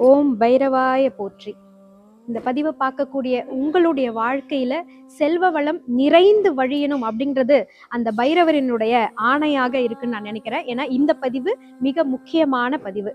ஓம் பைரவாய போற்றி. இந்த பதிவை பார்க்கக்கூடிய உங்களுடைய வாழ்க்கையில செல்வ வளம் நிறைந்து வழியணும் அப்படின்றது அந்த பைரவரினுடைய ஆணையாக இருக்குன்னு நான் நினைக்கிறேன். ஏன்னா இந்த பதிவு மிக முக்கியமான பதிவு.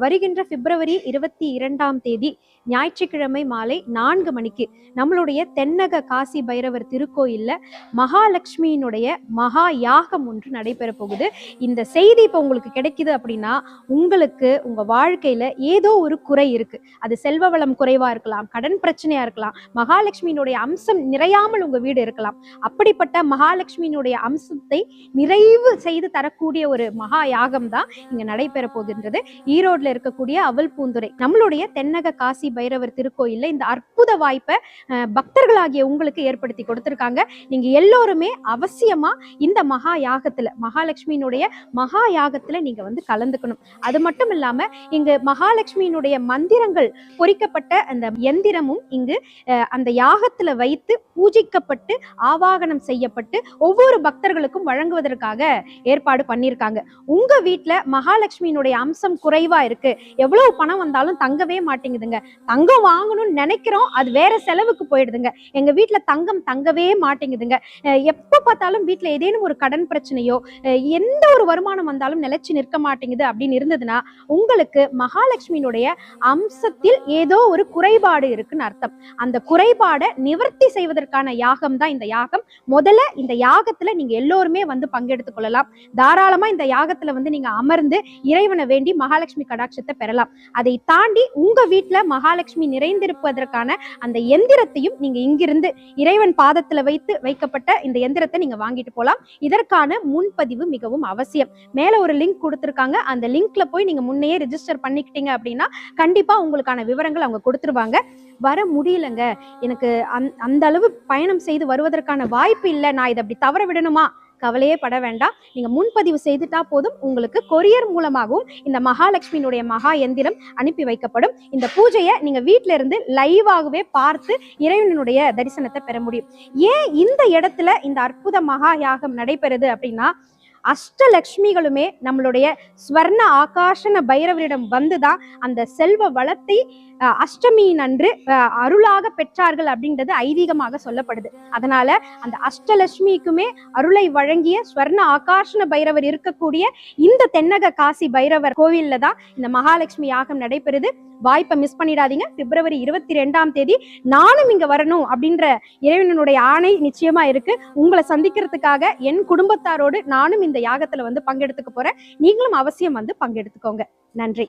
வருகின்ற பிப்ரவரி 22 ஞாயிற்றுக்கிழமை மாலை 4 மணிக்கு நம்மளுடைய தென்னக காசி பைரவர் திருக்கோயில்ல மகாலட்சுமியினுடைய மகா யாகம் ஒன்று நடைபெற போகுது. இந்த செய்தி இப்போ உங்களுக்கு கிடைக்குது அப்படின்னா உங்களுக்கு உங்க வாழ்க்கையில ஏதோ ஒரு குறை இருக்கு. அது செல்வ வளம் குறைவா இருக்கலாம், கடன் பிரச்சனையா இருக்கலாம், மகாலட்சுமியினுடைய அம்சம் நிறையாமல் உங்க வீடு இருக்கலாம். அப்படிப்பட்ட மகாலட்சுமியினுடைய அம்சத்தை நிறைவு செய்து தரக்கூடிய ஒரு மகா யாகம் தான் இங்க நடைபெற போகின்றது. ஈரோட்ல இருக்கக்கூடிய அவல் பூந்துரை நம்மளுடைய தென்னக காசி பைரவர் திருக்கோயில்ல இந்த அற்புத வாய்ப்பை பக்தர்களாகிய உங்களுக்கு ஏற்படுத்தி கொடுத்திருக்காங்க. நீங்க எல்லோருமே அவசியமா இந்த மகா யாகத்துல, மகாலட்சுமியினுடைய மகா யாகத்துல நீங்க வந்து கலந்துக்கணும். அது மட்டும் இல்லாம இங்கு மகாலட்சுமியினுடைய மந்திரங்கள் பொறிக்கப்பட்ட அந்த எந்திரமும் இங்கு அந்த யாகத்துல வைத்து பூஜிக்கப்பட்டு ஆவாகனம் செய்யப்பட்டு ஒவ்வொரு பக்தர்களுக்கும் வழங்குவதற்காக ஏற்பாடு பண்ணியிருக்காங்க. உங்க வீட்டுல மகாலட்சுமியினுடைய அம்சம் குறைவா இருக்கு, எவ்வளவு பணம் வந்தாலும் தங்கவே மாட்டேங்குதுங்க, தங்கம் வாங்கணும்னு நினைக்கிறோம் அது வேற செலவுக்கு போயிடுதுங்க, எங்க வீட்டுல தங்கம் தங்கவே மாட்டேங்குதுங்க, எப்ப பார்த்தாலும் வீட்டுல ஏதேனும் ஒரு கடன் பிரச்சனையோ எந்த ஒரு வருமானம் வந்தாலும் நிலைச்சு நிற்க மாட்டேங்குது அப்படின்னு இருந்ததுன்னா உங்களுக்கு மகாலட்சுமியினுடைய அம்சத்தில் ஏதோ ஒரு குறைபாடு இருக்குன்னு அர்த்தம். அந்த குறைபாடை நிவர்த்தி செய்வதற்கான யாகம் தான் இந்த யாகம். முதல்ல இந்த யாகத்துல நீங்க எல்லோருமே வந்து பங்கெடுத்துக் கொள்ளலாம். தாராளமா இந்த யாகத்துல வந்து நீங்க அமர்ந்து இறைவனை வேண்டி மகாலட்சுமி கடாட்சத்தை பெறலாம். அதை தாண்டி உங்க வீட்டுல மகாலட்சுமி நிறைந்திருப்பதற்கான அந்த எந்திரத்தையும் நீங்க இங்கிருந்து இறைவன் பாதத்துல வைக்கப்பட்ட இந்த எந்திரத்தை நீங்க வாங்கிட்டு போலாம். இதற்கான முன்பதிவு மிகவும் அவசியம். மேல ஒரு லிங்க் கொடுத்திருக்காங்க, அந்த லிங்க்ல போய் நீங்க முன்னையே ரெஜிஸ்டர் பண்ணிக்கிட்டீங்க அப்படின்னா கண்டிப்பா உங்களுக்கான விவரங்கள் அவங்க கொடுத்துருவாங்க. வர முடியலங்க, எனக்கு அந்த அளவு பயணம் செய்து வருவதற்கான வாய்ப்பு இல்லை, நான் இதை அப்படி தவற விடணுமா, கவலையே பட வேண்டாம். நீங்க முன்பதிவு செய்துட்டா போதும். உங்களுக்கு கொரியர் மூலமாகவும் இந்த மகாலட்சுமியினுடைய மகா எந்திரம் அனுப்பி வைக்கப்படும். இந்த பூஜையை நீங்க வீட்டில இருந்து லைவாகவே பார்த்து இறைவனுடைய தரிசனத்தை பெற முடியும். ஏன் இந்த இடத்துல இந்த அற்புத மகா யாகம் நடைபெறுது அப்படின்னா, அஷ்டலட்சுமிகளுமே நம்மளுடைய ஸ்வர்ண ஆகாஷன பைரவரிடம் வந்துதான் அந்த செல்வ வளத்தை அஷ்டமியின் அன்று அருளாக பெற்றார்கள் அப்படின்றது ஐதீகமாக சொல்லப்படுது. அதனால அந்த அஷ்டலட்சுமிக்குமே அருளை வழங்கிய ஸ்வர்ண ஆகாஷன பைரவர் இருக்கக்கூடிய இந்த தென்னக காசி பைரவர் கோவில்ல தான் இந்த மகாலட்சுமி யாகம் நடைபெறுது. வாய்ப்பை மிஸ் பண்ணிடாதீங்க. பிப்ரவரி 22 நானும் இங்க வரணும் அப்படின்ற இறைவனுடைய ஆணை நிச்சயமா இருக்கு. உங்களை சந்திக்கிறதுக்காக என் குடும்பத்தாரோடு நானும் இந்த யாகத்துல வந்து பங்கெடுத்துக்க போறேன். நீங்களும் அவசியம் வந்து பங்கெடுத்துக்கோங்க. நன்றி.